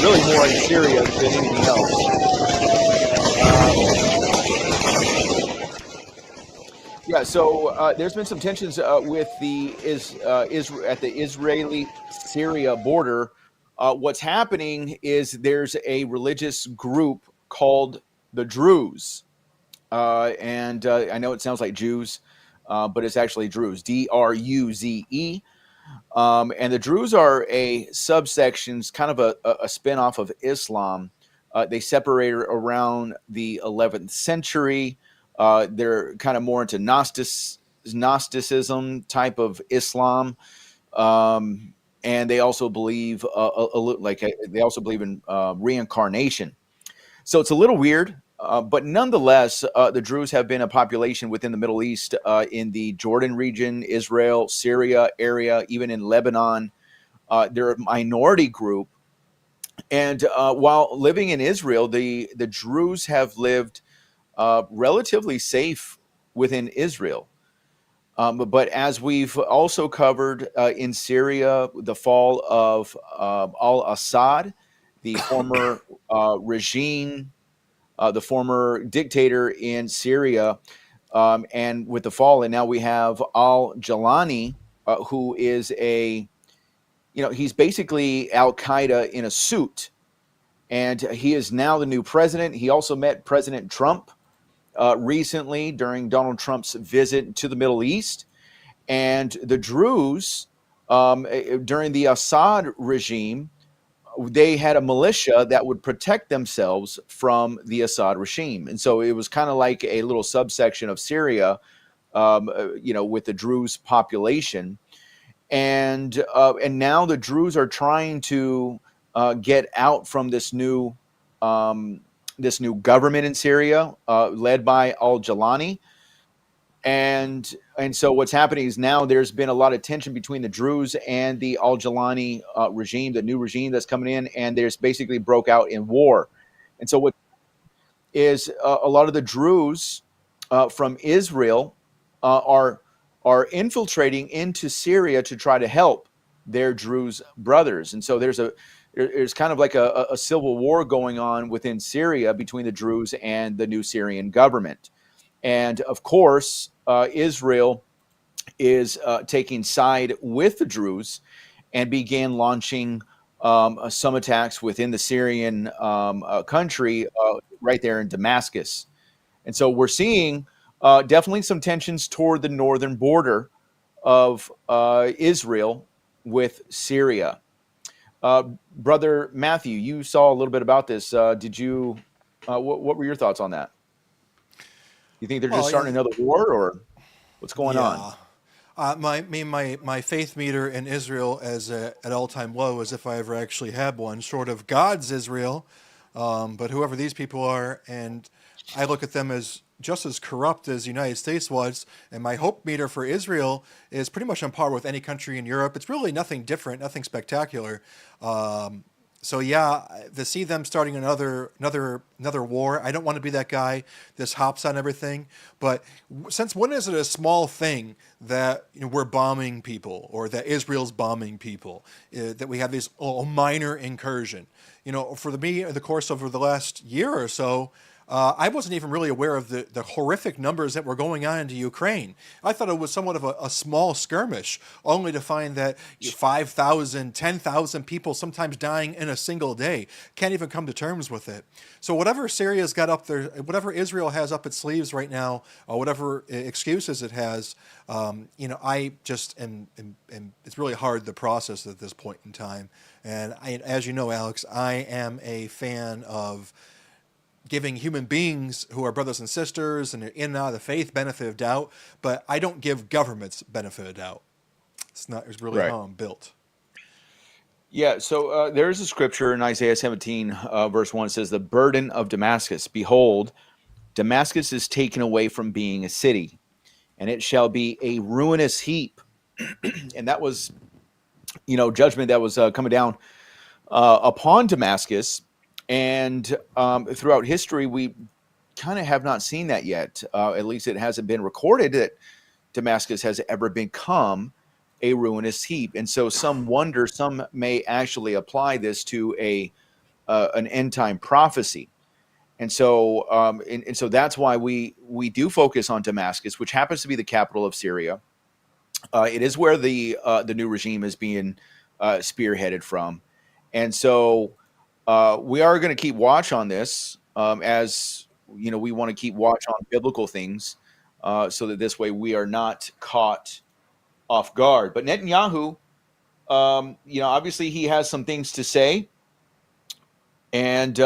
really more in Syria than anything else. Yeah, so there's been some tensions with at the Israeli-Syria border. What's happening is there's a religious group called the Druze, and I know it sounds like Jews, but it's actually Druze, Druze. And the Druze are a subsections, kind of a spin-off of Islam. They separated around the 11th century. They're kind of more into Gnosticism type of Islam, and they also believe they also believe in reincarnation. So it's a little weird, but nonetheless, the Druze have been a population within the Middle East, in the Jordan region, Israel, Syria area, even in Lebanon. They're a minority group, and while living in Israel, the Druze have lived relatively safe within Israel. But as we've also covered in Syria, the fall of al-Assad, the former regime, the former dictator in Syria, and with the fall, and now we have al-Jalani, who is he's basically Al-Qaeda in a suit, and he is now the new president. He also met President Trump recently during Donald Trump's visit to the Middle East. And the Druze, during the Assad regime, they had a militia that would protect themselves from the Assad regime. And so it was kind of like a little subsection of Syria, with the Druze population. And now the Druze are trying to get out from this new government in Syria, led by al-Jalani. And so what's happening is now there's been a lot of tension between the Druze and the al-Jalani regime, the new regime that's coming in, and there's basically broke out in war. And so what is a lot of the Druze from Israel are infiltrating into Syria to try to help their Druze brothers. And so there's kind of like a civil war going on within Syria between the Druze and the new Syrian government. And of course, Israel is taking side with the Druze and began launching some attacks within the Syrian country right there in Damascus. And so we're seeing definitely some tensions toward the northern border of Israel with Syria. Brother Matthew, you saw a little bit about this. Did you? What were your thoughts on that? You think they're just starting another war, or what's going on? My faith meter in Israel is at all-time low, as if I ever actually had one, short of God's Israel. But whoever these people are, and I look at them as just as corrupt as the United States was, and my hope meter for Israel is pretty much on par with any country in Europe. It's really nothing different, nothing spectacular. So to see them starting another war, I don't want to be that guy that hops on everything. But since when is it a small thing that we're bombing people, or that Israel's bombing people, that we have this minor incursion? For me, in the course of the last year or so, I wasn't even really aware of the horrific numbers that were going on into Ukraine. I thought it was somewhat of a small skirmish, only to find that 5,000, 10,000 people sometimes dying in a single day. Can't even come to terms with it. So whatever Syria's got up there, whatever Israel has up its sleeves right now, or whatever excuses it has, I just am it's really hard to process at this point in time. And as you know, Alex, I am a fan of giving human beings who are brothers and sisters and are in and out of the faith benefit of doubt, but I don't give governments benefit of doubt. It's really Right. how I'm built. Yeah, so there's a scripture in Isaiah 17, verse 1. It says, "The burden of Damascus, behold, Damascus is taken away from being a city, and it shall be a ruinous heap." And that was, judgment that was coming down upon Damascus. And throughout history, we kind of have not seen that yet. At least it hasn't been recorded that Damascus has ever become a ruinous heap. And so some may actually apply this to a an end time prophecy. And so that's why we do focus on Damascus, which happens to be the capital of Syria. It is where the new regime is being spearheaded from, and so we are going to keep watch on this, as you know, we want to keep watch on biblical things, so that this way we are not caught off guard. But Netanyahu, obviously he has some things to say, and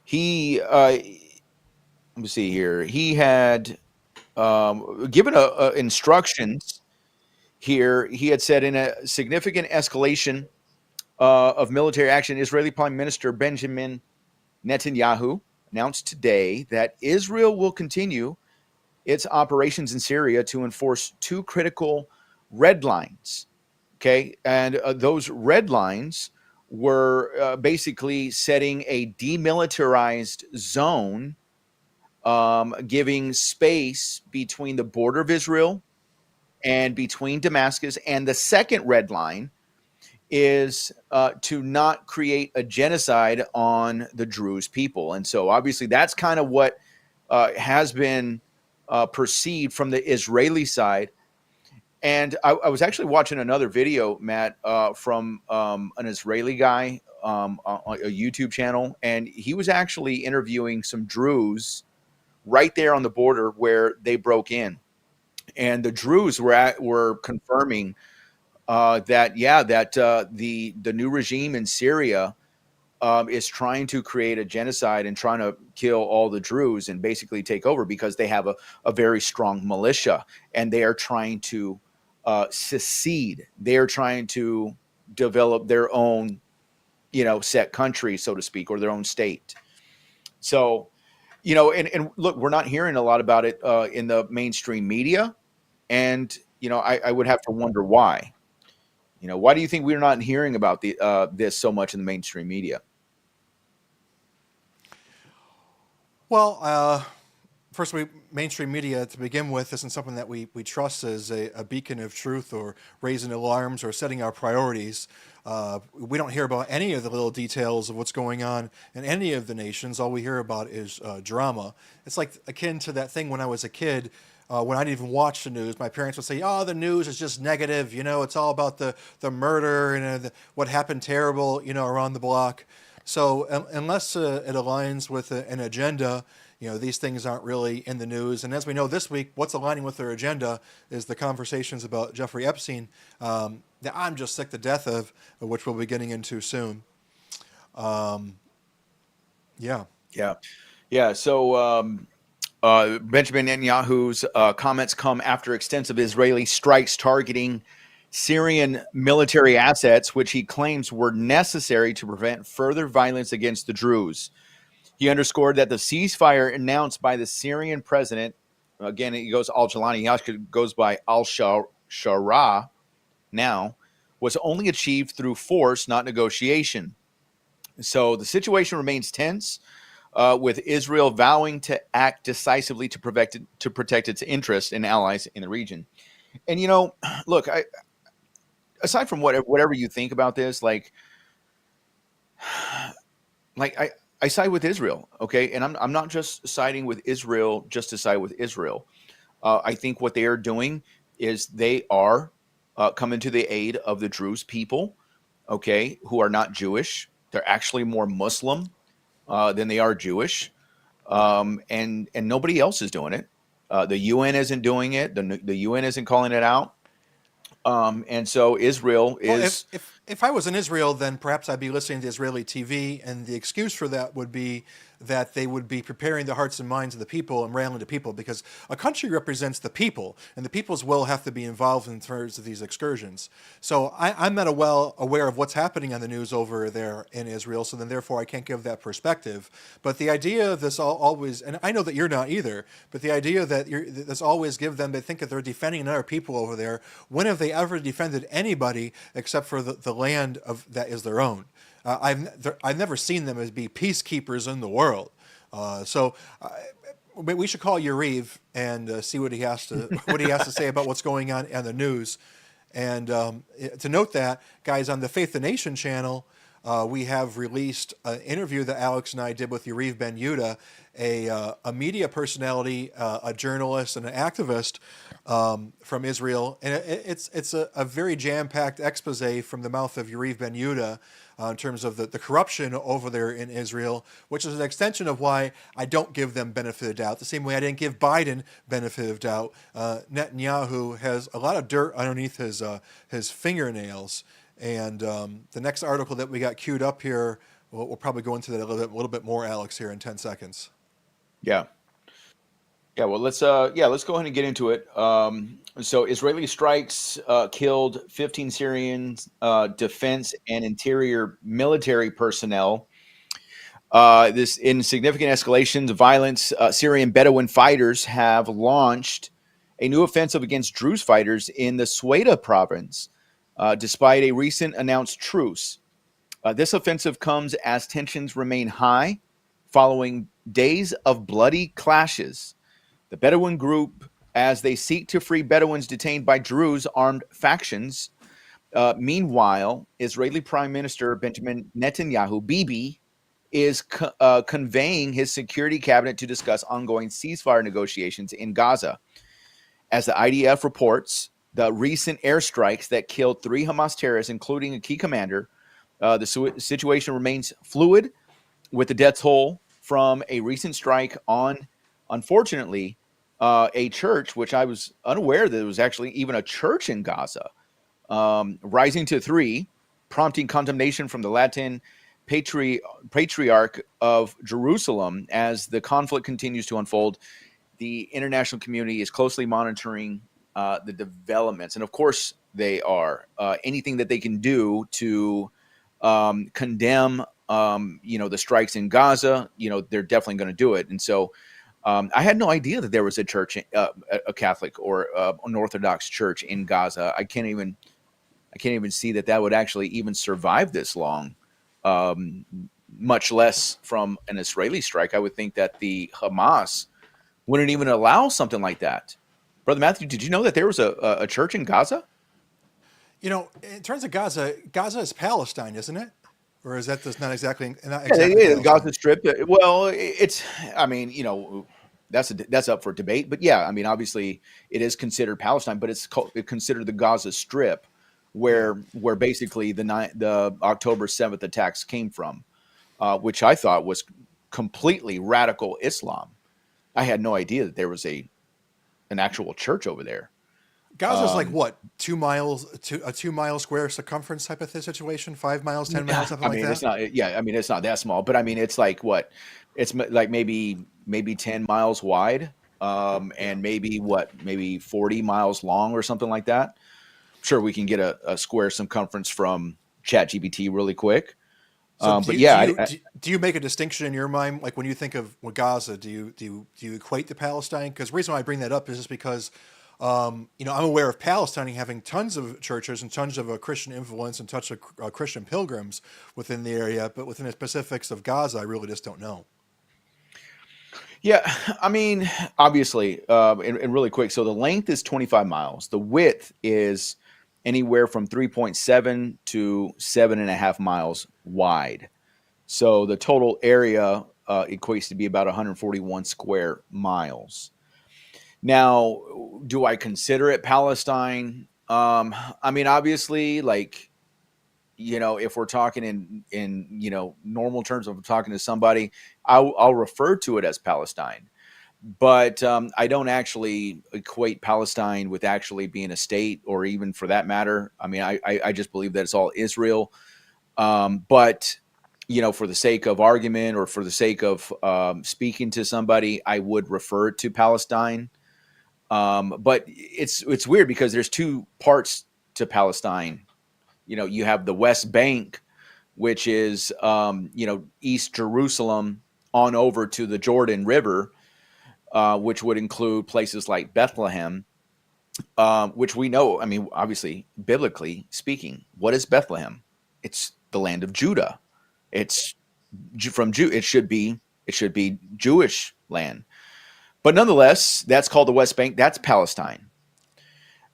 he let me see here. He had given instructions here. He had said, in a significant escalation of military action, Israeli Prime Minister Benjamin Netanyahu announced today that Israel will continue its operations in Syria to enforce two critical red lines. Okay. And those red lines were basically setting a demilitarized zone, giving space between the border of Israel and between Damascus. And the second red line is to not create a genocide on the Druze people. And so obviously that's kind of what has been perceived from the Israeli side. And I was actually watching another video, Matt, from an Israeli guy on a YouTube channel, and he was actually interviewing some Druze right there on the border where they broke in. And the Druze were confirming that the new regime in Syria is trying to create a genocide and trying to kill all the Druze and basically take over, because they have a very strong militia, and they are trying to secede. They are trying to develop their own, set country, so to speak, or their own state. So, and look, we're not hearing a lot about it in the mainstream media, and I would have to wonder why. Why do you think we're not hearing about this so much in the mainstream media? Well, first, mainstream media to begin with isn't something that we trust as a beacon of truth, or raising alarms, or setting our priorities. We don't hear about any of the little details of what's going on in any of the nations. All we hear about is drama. It's like akin to that thing when I was a kid. When I didn't even watch the news, my parents would say, "Oh, the news is just negative. It's all about the murder and what happened terrible, around the block." So unless it aligns with an agenda, these things aren't really in the news. And as we know this week, what's aligning with their agenda is the conversations about Jeffrey Epstein, that I'm just sick to death of, which we'll be getting into soon. Yeah. Yeah, yeah. So Benjamin Netanyahu's comments come after extensive Israeli strikes targeting Syrian military assets, which he claims were necessary to prevent further violence against the Druze. He underscored that the ceasefire announced by the Syrian president, again, he goes al-Jalani, he actually goes by al-Shara now, was only achieved through force, not negotiation. So the situation remains tense, with Israel vowing to act decisively to protect its interests and allies in the region. And look, aside from whatever you think about this, like I side with Israel, okay, and I'm not just siding with Israel just to side with Israel. I think what they are doing is they are coming to the aid of the Druze people, okay, who are not Jewish. They're actually more Muslim than they are Jewish, and nobody else is doing it. The UN isn't doing it. The UN isn't calling it out. And so Israel Well, is. if I was in Israel, then perhaps I'd be listening to Israeli TV, and the excuse for that would be that they would be preparing the hearts and minds of the people and rallying the people, because a country represents the people, and the people's will have to be involved in terms of these excursions. So I'm not well aware of what's happening on the news over there in Israel, so then therefore I can't give that perspective. But the idea of this always, and I know that you're not either, but the idea that this always give them, they think that they're defending another people over there. When have they ever defended anybody except for the land that is their own? I've never seen them as be peacekeepers in the world. So we should call Yariv and see what he has to say about what's going on the news. And to note that, guys, on the Faith the Nation channel, We have released an interview that Alex and I did with Yariv Ben Yehuda, a media personality, a journalist, and an activist from Israel. And it's a very jam packed expose from the mouth of Yariv Ben Yehuda in terms of the corruption over there in Israel, which is an extension of why I don't give them benefit of doubt. The same way I didn't give Biden benefit of doubt. Netanyahu has a lot of dirt underneath his fingernails. And the next article that we got queued up here, we'll probably go into that a little bit more, Alex, here in 10 seconds. Yeah. Yeah, well, let's go ahead and get into it. So Israeli strikes killed 15 Syrian defense and interior military personnel. This in significant escalations of violence, Syrian Bedouin fighters have launched a new offensive against Druze fighters in the Sweda province, despite a recent announced truce. This offensive comes as tensions remain high following days of bloody clashes. The Bedouin group, as they seek to free Bedouins detained by Druze armed factions. Meanwhile, Israeli Prime Minister Benjamin Netanyahu, Bibi, is conveying his security cabinet to discuss ongoing ceasefire negotiations in Gaza. As the IDF reports, the recent airstrikes that killed 3 Hamas terrorists, including a key commander, the situation remains fluid, with the death toll from a recent strike on, unfortunately, a church, which I was unaware that there was actually even a church in Gaza, rising to 3, prompting condemnation from the Latin Patriarch of Jerusalem. As the conflict continues to unfold, the international community is closely monitoring the developments. And of course, they are. Anything that they can do to condemn, the strikes in Gaza, they're definitely going to do it. And so I had no idea that there was a church, a Catholic or an Orthodox church in Gaza. I can't even see that would actually even survive this long, um, much less from an Israeli strike. I would think that the Hamas wouldn't even allow something like that. Brother Matthew, did you know that there was a church in Gaza? In terms of Gaza, Gaza is Palestine, isn't it? Or is that not not Yeah, exactly the Gaza Palestine? Strip. Well, it's. I mean, that's up for debate. But yeah, I mean, obviously, it is considered Palestine, but it's considered the Gaza Strip, Yeah. where basically the October 7th attacks came from, which I thought was completely radical Islam. I had no idea that there was an actual church over there. Gaza's like Um, what, 2 miles, a 2 mile square circumference type of situation, 5 miles, 10 miles, something I like mean, it's that. not. Yeah, I mean, it's not that small, but I mean, it's like what? It's like maybe 10 miles wide, Yeah. and maybe 40 miles long or something like that. Sure, we can get a square circumference from ChatGPT really quick. So But yeah, do you make a distinction in your mind, like when you think of Gaza, do you equate to Palestine? Because the reason why I bring that up is just because, I'm aware of Palestine having tons of churches and tons of Christian influence and tons of Christian pilgrims within the area, but within the specifics of Gaza, I really just don't know. yeah, I mean, obviously, and really quick. So the length is 25 miles. The width is anywhere from 3.7 to 7.5 miles wide. So the total area equates to be about 141 square miles. Now, do I consider it Palestine? I mean, obviously, like, if we're talking in normal terms, if I'm talking to somebody, I'll refer to it as Palestine. But I don't actually equate Palestine with actually being a state, or even for that matter. I mean, I just believe that it's all Israel. But for the sake of argument, or for the sake of speaking to somebody, I would refer to Palestine. But it's weird because there's 2 parts to Palestine. You have the West Bank, which is East Jerusalem on over to the Jordan River, which would include places like Bethlehem, which we know. I mean, obviously, biblically speaking, what is Bethlehem? It's the land of Judah. It's from Jew. It should be Jewish land. But nonetheless, that's called the West Bank. That's Palestine.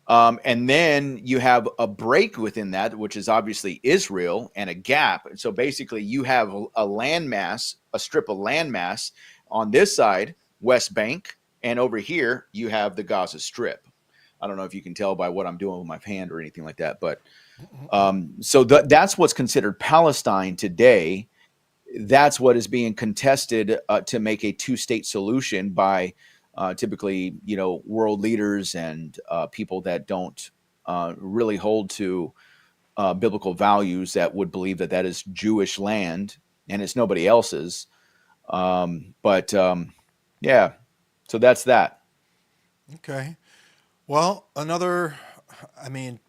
And then you have a break within that, which is obviously Israel, and a gap. So basically, you have a landmass, a strip of landmass on this side, West Bank, and over here you have the Gaza Strip. I don't know if you can tell by what I'm doing with my hand or anything like that, but so that's what's considered Palestine today. That's what is being contested to make a two-state solution by typically, world leaders and people that don't really hold to biblical values, that would believe that that is Jewish land and it's nobody else's. But yeah, so that's that. Okay. Well, I mean,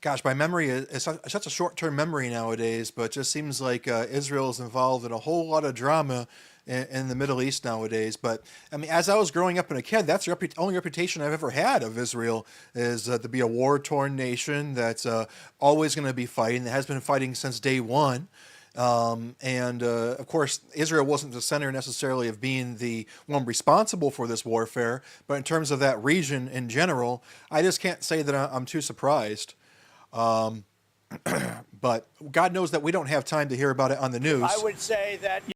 gosh, my memory is such a short-term memory nowadays, but it just seems like Israel is involved in a whole lot of drama in the Middle East nowadays. But I mean, as I was growing up and a kid, that's the only reputation I've ever had of Israel, is to be a war-torn nation that's always going to be fighting, that has been fighting since day one. And of course, Israel wasn't the center necessarily of being the one responsible for this warfare, but in terms of that region in general, I just can't say that I'm too surprised. But God knows that we don't have time to hear about it on the I news. would say that